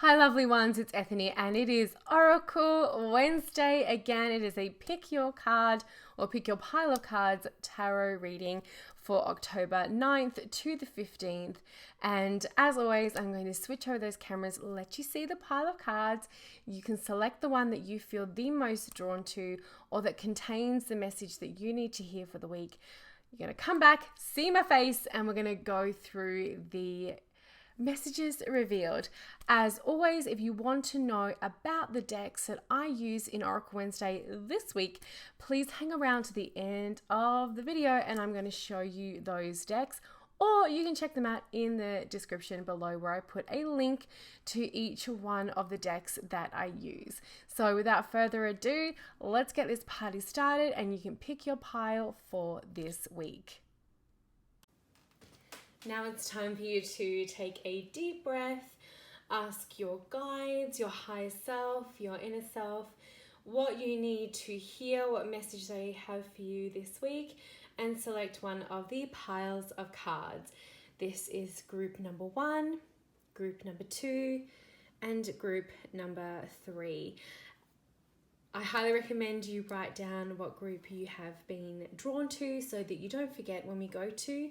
Hi lovely ones, it's Ethany and it is Oracle Wednesday. Again, it is a pick your card or pick your pile of cards tarot reading for October 9th to the 15th. And as always, I'm going to switch over those cameras, let you see the pile of cards. You can select the one that you feel the most drawn to or that contains the message that you need to hear for the week. You're going to come back, see my face, and we're going to go through the messages revealed. As always, if you want to know about the decks that I use in Oracle Wednesday this week, please hang around to the end of the video and I'm going to show you those decks. Or you can check them out in the description below where I put a link to each one of the decks that I use. So without further ado, let's get this party started and you can pick your pile for this week. Now it's time for you to take a deep breath, ask your guides, your higher self, your inner self, what you need to hear, what message they have for you this week, and select one of the piles of cards. This is group number 1, group number 2, and group number 3. I highly recommend you write down what group you have been drawn to so that you don't forget when we go to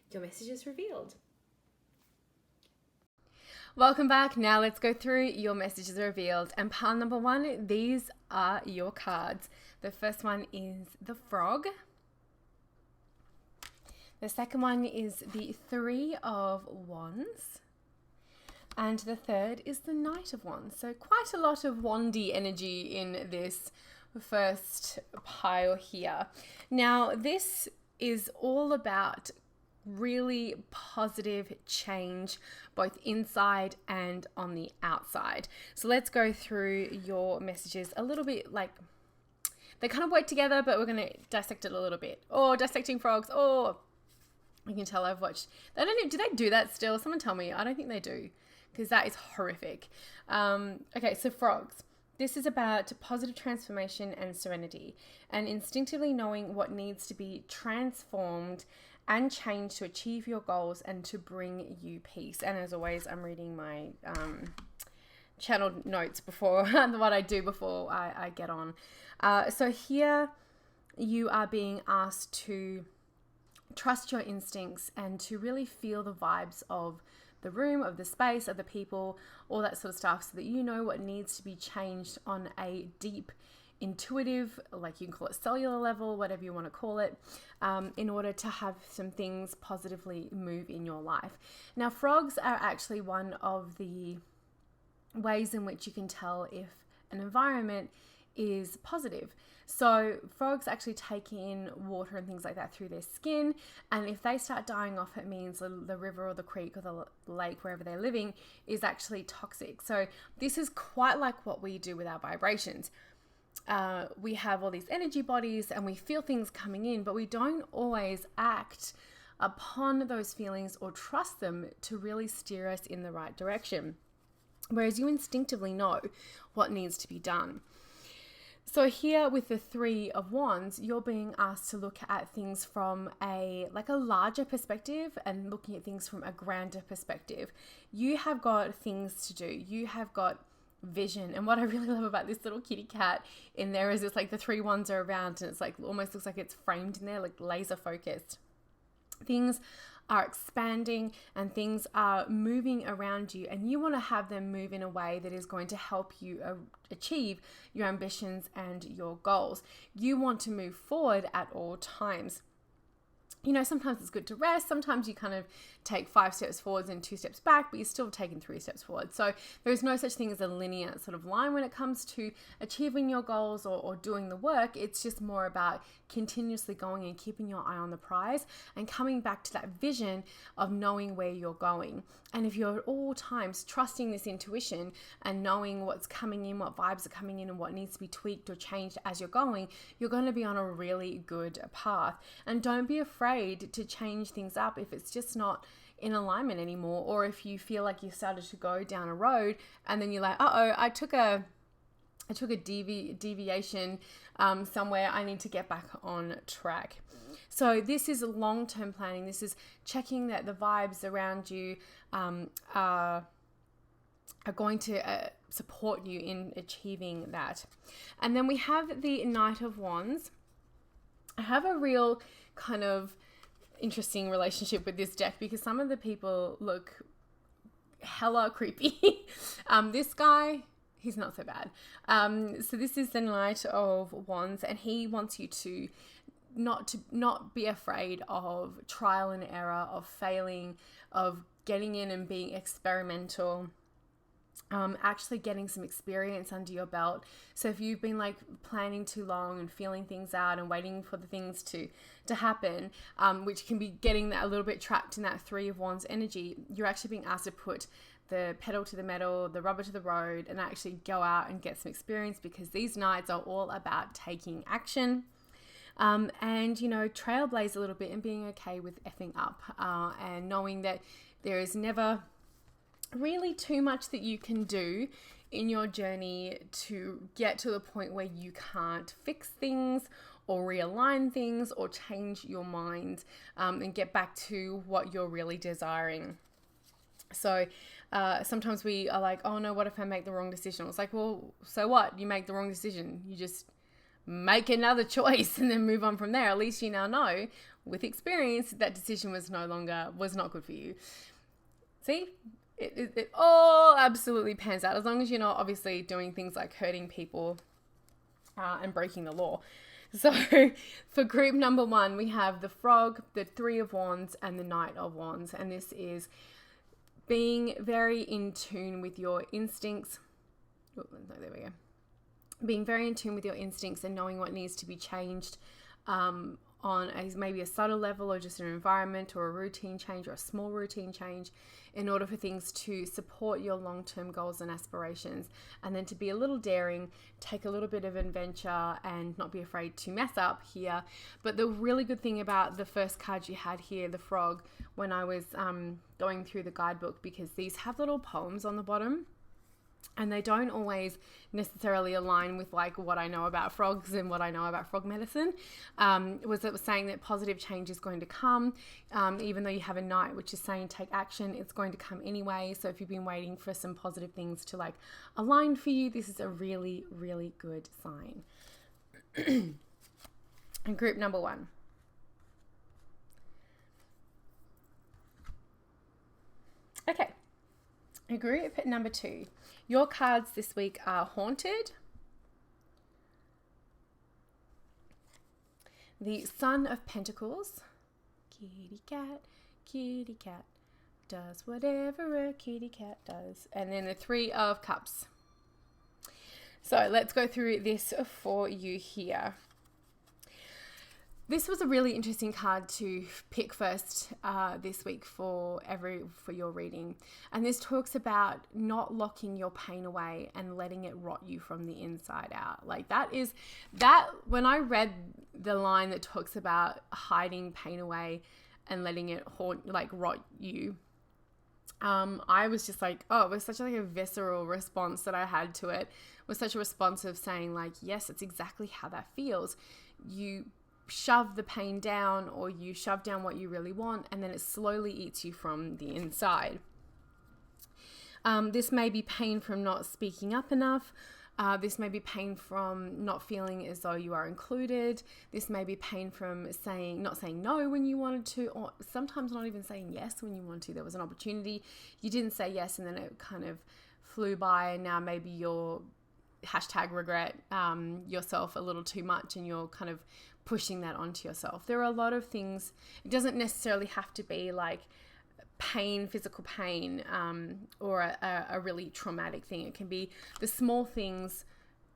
your messages revealed. Welcome back. Now let's go through your messages revealed. And pile number 1, these are your cards. The first one is the Frog. The second one is the 3 of Wands. And the third is the Knight of Wands. So quite a lot of wandy energy in this first pile here. Now this is all about really positive change both inside and on the outside. So let's go through your messages a little bit, like they kind of work together, but we're going to dissect it a little bit. Or dissecting frogs, or you can tell I've watched, they don't, do they do that still? Someone tell me. I don't think they do, because that is horrific. Okay, so frogs. This is about positive transformation and serenity and instinctively knowing what needs to be transformed and change to achieve your goals and to bring you peace. And as always, I'm reading my channel notes before what I do before I get on. So here you are being asked to trust your instincts and to really feel the vibes of the room, of the space, of the people, all that sort of stuff, so that you know what needs to be changed on a deep, intuitive, like you can call it cellular level, whatever you want to call it, in order to have some things positively move in your life. Now, frogs are actually one of the ways in which you can tell if an environment is positive. So frogs actually take in water and things like that through their skin, and if they start dying off, it means the river or the creek or the lake, wherever they're living, is actually toxic. So this is quite like what we do with our vibrations. We have all these energy bodies and we feel things coming in, but we don't always act upon those feelings or trust them to really steer us in the right direction. Whereas you instinctively know what needs to be done. So here with the 3 of Wands, you're being asked to look at things from a larger perspective and looking at things from a grander perspective. You have got things to do. You have got vision. And what I really love about this little kitty cat in there is it's like the 3 wands are around and it's like almost looks like it's framed in there, like laser focused. Things are expanding and things are moving around you, and you want to have them move in a way that is going to help you achieve your ambitions and your goals. You want to move forward at all times. You know, sometimes it's good to rest. Sometimes you kind of take 5 steps forwards and 2 steps back, but you're still taking 3 steps forward. So there's no such thing as a linear sort of line when it comes to achieving your goals or doing the work. It's just more about continuously going and keeping your eye on the prize and coming back to that vision of knowing where you're going. And if you're at all times trusting this intuition and knowing what's coming in, what vibes are coming in and what needs to be tweaked or changed as you're going to be on a really good path. And don't be afraid to change things up if it's just not in alignment anymore, or if you feel like you started to go down a road and then you're like, I took a deviation somewhere. I need to get back on track. So this is long-term planning. This is checking that the vibes around you are are going to support you in achieving that. And then we have the Knight of Wands. I have a real kind of interesting relationship with this deck because some of the people look hella creepy. This guy, he's not so bad. So this is the Knight of Wands, and he wants you to not be afraid of trial and error, of failing, of getting in and being experimental. Actually getting some experience under your belt. So if you've been like planning too long and feeling things out and waiting for the things to happen, which can be getting that a little bit trapped in that Three of Wands energy, you're actually being asked to put the pedal to the metal, the rubber to the road, and actually go out and get some experience, because these nights are all about taking action. And, you know, trailblaze a little bit and being okay with effing up, and knowing that there is never really too much that you can do in your journey to get to the point where you can't fix things or realign things or change your mind, and get back to what you're really desiring. So sometimes we are like, oh no, what if I make the wrong decision? It's like, well, so what? You make the wrong decision. You just make another choice and then move on from there. At least you now know with experience that decision was not good for you. See? It all absolutely pans out, as long as you're not obviously doing things like hurting people and breaking the law. So for group number 1, we have the Frog, the Three of Wands, and the Knight of Wands. And this is being very in tune with your instincts. Oh, no, there we go. Being very in tune with your instincts and knowing what needs to be changed on maybe a subtle level, or just an environment or a routine change or a small routine change, in order for things to support your long-term goals and aspirations. And then to be a little daring, take a little bit of adventure, and not be afraid to mess up here. But the really good thing about the first card you had here, the Frog, when I was going through the guidebook, because these have little poems on the bottom, and they don't always necessarily align with like what I know about frogs and what I know about frog medicine, was saying that positive change is going to come, even though you have a Knight, which is saying take action, it's going to come anyway. So if you've been waiting for some positive things to like align for you, this is a really, really good sign. And group number 1. Okay. Group number 2. Your cards this week are Haunted, the Son of Pentacles, kitty cat, does whatever a kitty cat does, and then the Three of Cups. So let's go through this for you here. This was a really interesting card to pick first this week for your reading. And this talks about not locking your pain away and letting it rot you from the inside out. Like that when I read the line that talks about hiding pain away and letting it rot you, I was just like, oh, it was such like a visceral response that I had to it. It was such a response of saying like, yes, it's exactly how that feels. You shove the pain down, or you shove down what you really want, and then it slowly eats you from the inside. This may be pain from not speaking up enough. This may be pain from not feeling as though you are included. This may be pain from not saying no when you wanted to, or sometimes not even saying yes when you wanted to. There was an opportunity, you didn't say yes, and then it kind of flew by, and now maybe you're #regret yourself a little too much, and you're kind of pushing that onto yourself. There are a lot of things. It doesn't necessarily have to be like pain, physical pain, or a really traumatic thing. It can be the small things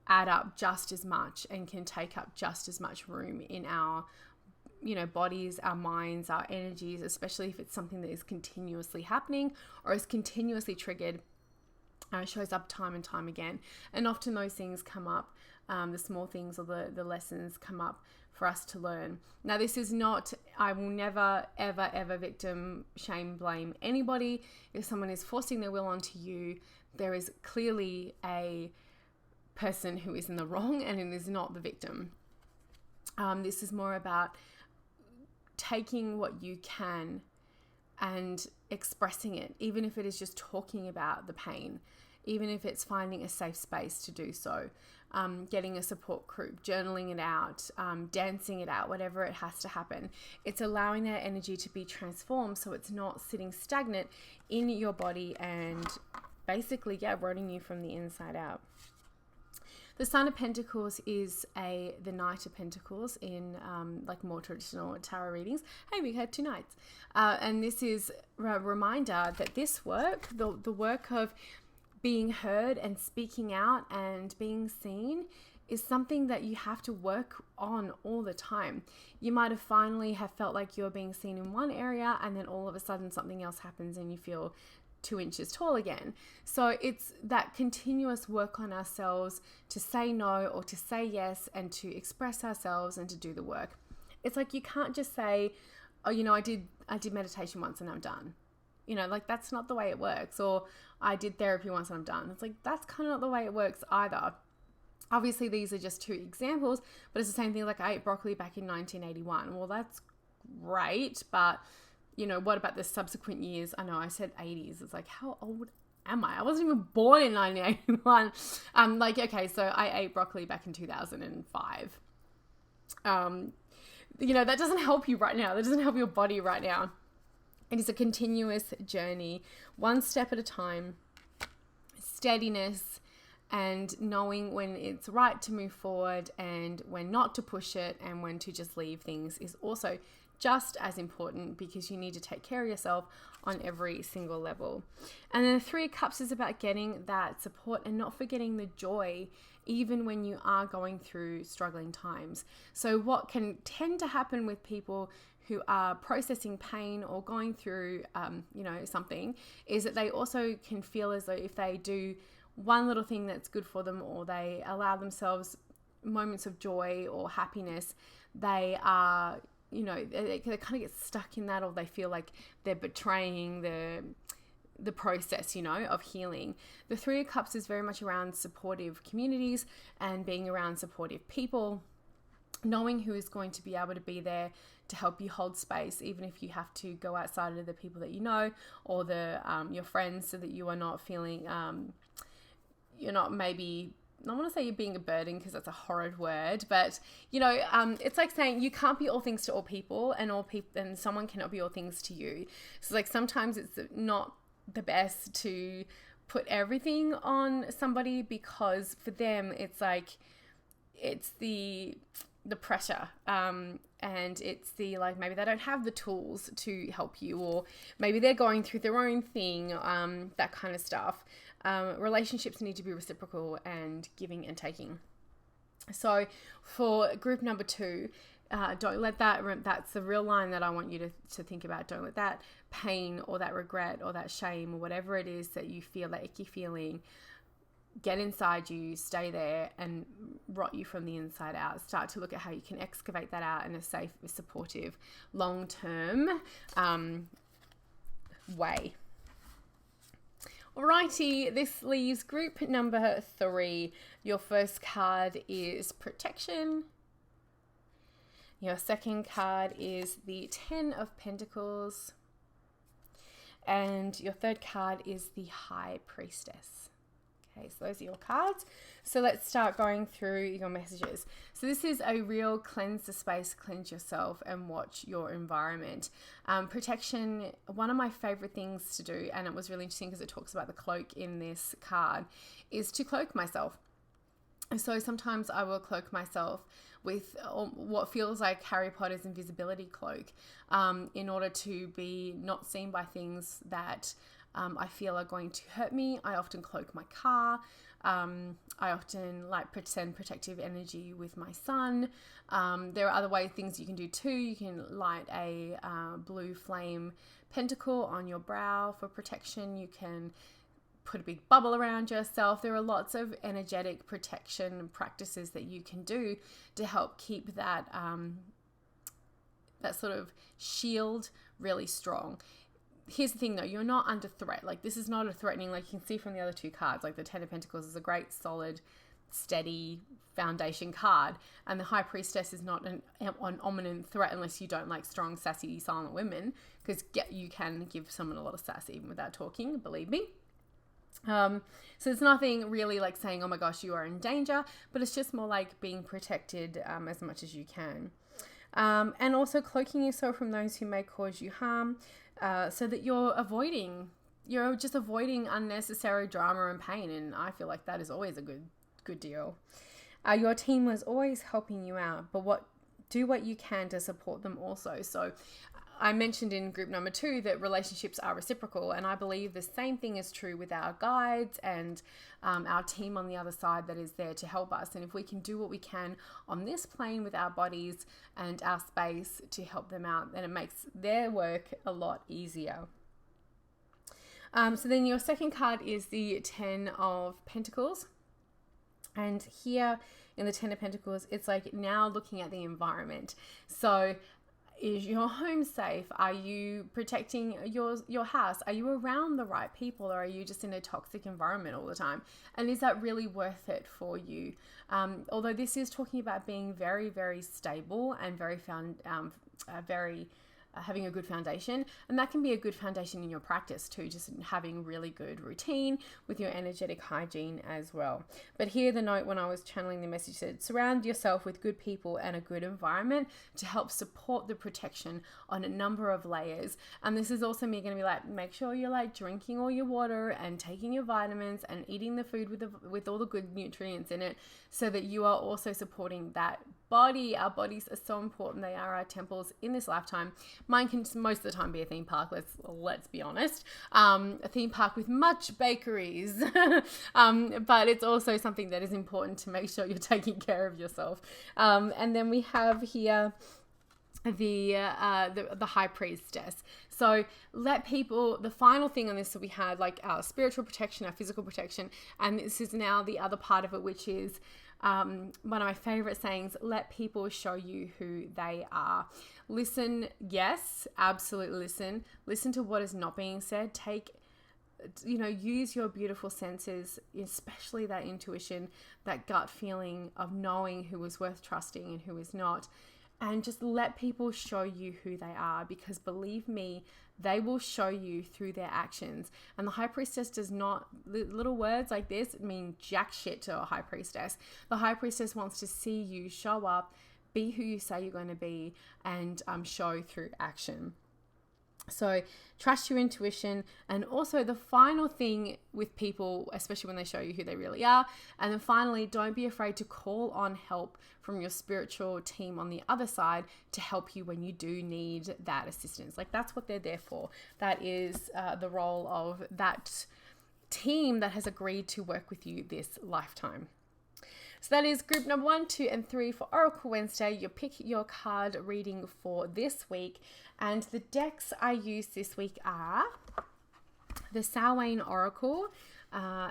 add up just as much and can take up just as much room in our bodies, our minds, our energies, especially if it's something that is continuously happening or is continuously triggered. Shows up time and time again, and often those things come up, the small things or the lessons come up for us to learn. Now, this is not, I will never ever victim shame blame anybody. If someone is forcing their will onto you, there is clearly a person who is in the wrong, and it is not the victim. This is more about taking what you can and expressing it, even if it is just talking about the pain. even if it's finding a safe space to do so, getting a support group, journaling it out, dancing it out, whatever it has to happen. It's allowing that energy to be transformed so it's not sitting stagnant in your body and basically, rotting you from the inside out. The Sun of Pentacles is the Knight of Pentacles in like more traditional tarot readings. Hey, we had 2 knights. And this is a reminder that this work, the work of being heard and speaking out and being seen, is something that you have to work on all the time. You might have finally have felt like you're being seen in one area, and then all of a sudden something else happens and you feel 2 inches tall again. So it's that continuous work on ourselves to say no or to say yes and to express ourselves and to do the work. It's like you can't just say, oh, I did meditation once and I'm done. Like that's not the way it works. Or I did therapy once and I'm done. It's like that's kind of not the way it works either. Obviously, these are just 2 examples, but it's the same thing. Like I ate broccoli back in 1981. Well, that's great, but what about the subsequent years? I know I said 80s. It's like, how old am I? I wasn't even born in 1981. Okay, so I ate broccoli back in 2005. That doesn't help you right now. That doesn't help your body right now. It is a continuous journey, one step at a time, steadiness, and knowing when it's right to move forward and when not to push it and when to just leave things is also just as important, because you need to take care of yourself on every single level. And then the 3 of Cups is about getting that support and not forgetting the joy even when you are going through struggling times. So what can tend to happen with people who are processing pain or going through something is that they also can feel as though if they do one little thing that's good for them, or they allow themselves moments of joy or happiness, they are they kind of get stuck in that, or they feel like they're betraying the process, of healing. The 3 of Cups is very much around supportive communities and being around supportive people, knowing who is going to be able to be there to help you hold space, even if you have to go outside of the people that or your friends, so that you are not feeling, you're not maybe, I don't want to say you're being a burden because that's a horrid word, but it's like saying you can't be all things to all people, and someone cannot be all things to you. So like sometimes it's not the best to put everything on somebody, because for them it's like it's the pressure, and it's the like maybe they don't have the tools to help you, or maybe they're going through their own thing, that kind of stuff. Relationships need to be reciprocal and giving and taking. So for group number 2, don't let that's the real line that I want you to think about. Don't let that pain or that regret or that shame or whatever it is that you feel, that icky feeling, get inside you, stay there and rot you from the inside out. Start to look at how you can excavate that out in a safe, supportive, long-term way. Alrighty, this leaves group number 3. Your first card is protection. Your second card is the 10 of Pentacles. And your third card is the High Priestess. Okay, so those are your cards. So let's start going through your messages. So this is a real cleanse the space, cleanse yourself, and watch your environment. Protection, one of my favorite things to do, and it was really interesting because it talks about the cloak in this card, is to cloak myself. So sometimes I will cloak myself with what feels like Harry Potter's invisibility cloak, in order to be not seen by things that I feel are going to hurt me. I often cloak my car. I often send protective energy with my sun. There are other things you can do too. You can light a blue flame pentacle on your brow for protection. You can put a big bubble around yourself. There are lots of energetic protection practices that you can do to help keep that that sort of shield really strong. Here's the thing though, you're not under threat. Like this is not a threatening, like you can see from the other 2 cards, like the 10 of Pentacles is a great, solid, steady foundation card. And the High Priestess is not an ominous threat unless you don't like strong, sassy, silent women, because you can give someone a lot of sass even without talking, believe me. So it's nothing really like saying, oh my gosh, you are in danger, but it's just more like being protected as much as you can. And also cloaking yourself from those who may cause you harm, so that you're just avoiding unnecessary drama and pain. And I feel like that is always a good deal. Your team was always helping you out, but do what you can to support them also. So I mentioned in group number 2 that relationships are reciprocal, and I believe the same thing is true with our guides and our team on the other side that is there to help us. And if we can do what we can on this plane with our bodies and our space to help them out, then it makes their work a lot easier. So then your second card is the 10 of Pentacles. And here in the 10 of Pentacles, it's like now looking at the environment. So is your home safe? Are you protecting your house? Are you around the right people, or are you just in a toxic environment all the time? And is that really worth it for you? Although this is talking about being very, very stable and very having a good foundation, and that can be a good foundation in your practice too, just having really good routine with your energetic hygiene as well. But here the note when I was channeling the message said, surround yourself with good people and a good environment to help support the protection on a number of layers. And this is also me going to be like, make sure you're like drinking all your water and taking your vitamins and eating the food with all the good nutrients in it, so that you are also supporting that body. Our bodies are so important. They are our temples in this lifetime. Mine can most of the time be a theme park, let's be honest. A theme park with much bakeries. But it's also something that is important to make sure you're taking care of yourself. And then we have here the High Priestess. So let people, the final thing on this that we had, like our spiritual protection, our physical protection, and this is now the other part of it, which is one of my favorite sayings, let people show you who they are. Listen, yes, absolutely listen to what is not being said. Use your beautiful senses, especially that intuition, that gut feeling of knowing who is worth trusting and who is not. And just let people show you who they are, because believe me, they will show you through their actions. And the High Priestess does not, little words like this mean jack shit to a High Priestess. The High Priestess wants to see you show up, be who you say you're going to be, and show through action. So trust your intuition. And also the final thing with people, especially when they show you who they really are. And then finally, don't be afraid to call on help from your spiritual team on the other side to help you when you do need that assistance. Like, that's what they're there for. That is the role of that team that has agreed to work with you this lifetime. So that is group number 1, 2, and 3 for Oracle Wednesday. You pick your card reading for this week. And the decks I used this week are the Samhain Oracle.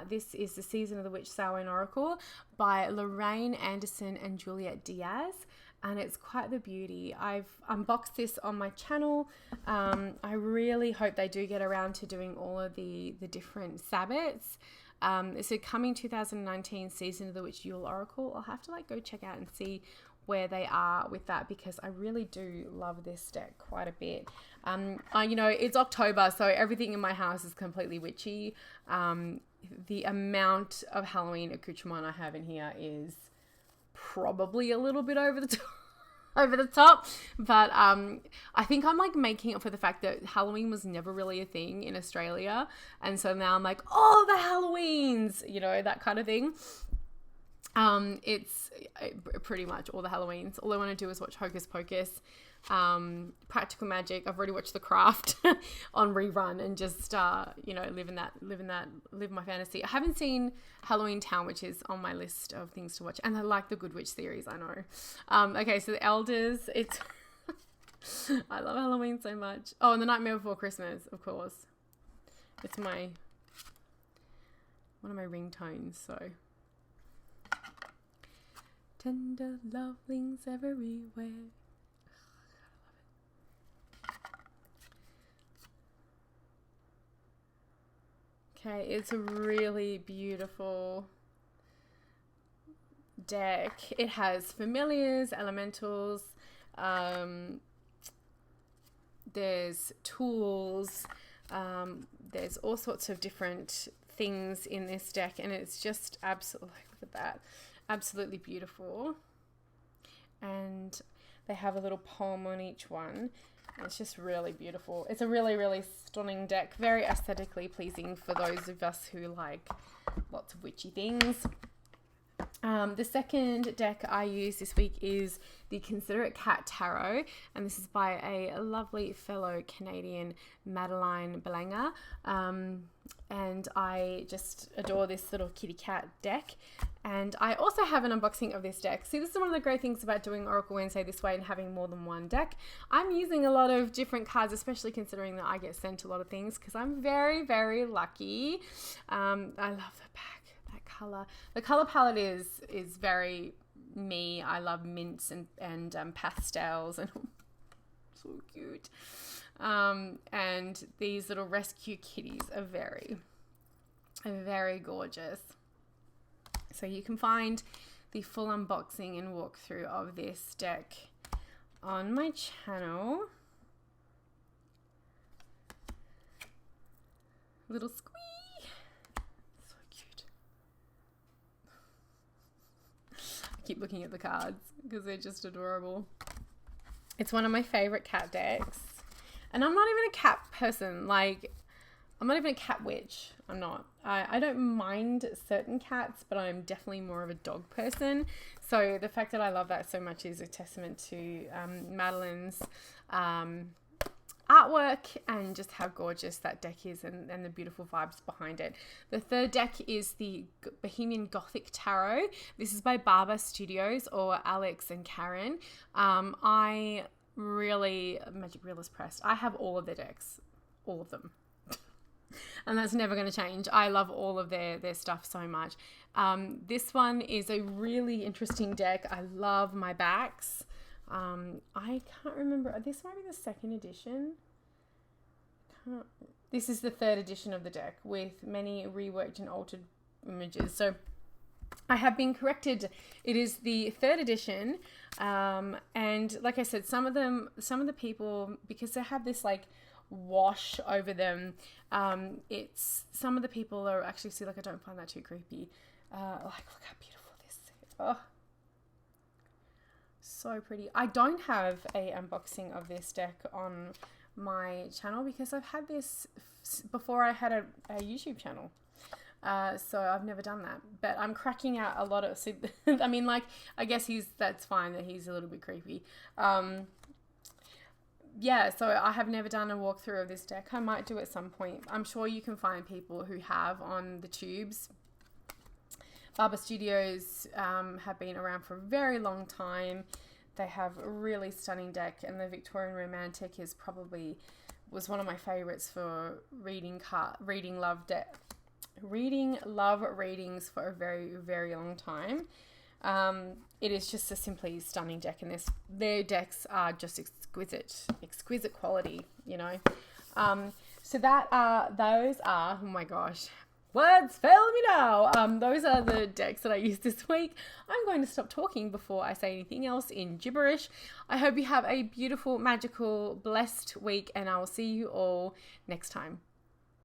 This is the Season of the Witch Samhain Oracle by Lorraine Anderson and Juliet Diaz. And it's quite the beauty. I've unboxed this on my channel. I really hope they do get around to doing all of the different Sabbats. So coming 2019 Season of the Witch Yule Oracle, I'll have to go check out and see where they are with that, because I really do love this deck quite a bit. It's October, so everything in my house is completely witchy. The amount of Halloween accoutrement I have in here is probably a little bit over the top, but I think I'm making up for the fact that Halloween was never really a thing in Australia, and so now I'm the Halloweens, that kind of thing. It's pretty much all the Halloweens. All I want to do is watch Hocus Pocus, Practical Magic. I've already watched The Craft on rerun and just live my fantasy. I haven't seen Halloween Town, which is on my list of things to watch, and I like the Good Witch series. I know. Okay, so The Elders. It's I love Halloween so much. Oh, and The Nightmare Before Christmas, of course. It's one of my ringtones. So. Tender lovings everywhere. Okay, it's a really beautiful deck. It has familiars, elementals, there's tools, there's all sorts of different things in this deck, and it's just absolutely, look at that, absolutely beautiful. And they have a little poem on each one. It's just really beautiful. It's a really, really stunning deck. Very aesthetically pleasing for those of us who like lots of witchy things. The second deck I use this week is the Considerate Cat Tarot, and this is by a lovely fellow Canadian, Madeline Belanger. And I just adore this little kitty cat deck. And I also have an unboxing of this deck. See, this is one of the great things about doing Oracle Wednesday this way and having more than one deck. I'm using a lot of different cards, especially considering that I get sent a lot of things because I'm very, very lucky. I love the back, that color. The color palette is very me. I love mints and pastels and so cute. And these little rescue kitties are very, very gorgeous. So you can find the full unboxing and walkthrough of this deck on my channel. Little squee. So cute. I keep looking at the cards because they're just adorable. It's one of my favorite cat decks. And I'm not even a cat person. Like, I'm not even a cat witch. I'm not. I don't mind certain cats, but I'm definitely more of a dog person. So the fact that I love that so much is a testament to Madeline's artwork and just how gorgeous that deck is and the beautiful vibes behind it. The third deck is the Bohemian Gothic Tarot. This is by Barber Studios, or Alex and Karen. I really, Magic Realist pressed. I have all of their decks, all of them. And that's never going to change. I love all of their stuff so much. This one is a really interesting deck. I love my backs. I can't remember. This might be the second edition. This is the third edition of the deck with many reworked and altered images. So I have been corrected. It is the third edition. And like I said, some of the people, because they have this like wash over them, it's some of the people are actually, see, like I don't find that too creepy. Like look how beautiful this is. Oh, so pretty. I don't have a unboxing of this deck on my channel because I've had this before I had a YouTube channel. So I've never done that, but I'm cracking out a lot of, I mean, like, I guess that's fine that he's a little bit creepy. Yeah, so I have never done a walkthrough of this deck. I might do at some point. I'm sure you can find people who have on the tubes. Barber Studios have been around for a very long time. They have a really stunning deck, and the Victorian Romantic was one of my favorites for reading love readings for a very, very long time. It is just a simply stunning deck, and their decks are just exquisite quality, you know. So those are, oh my gosh, words fail me now. Those are the decks that I used this week. I'm going to stop talking before I say anything else in gibberish. I hope you have a beautiful, magical, blessed week, and I will see you all next time.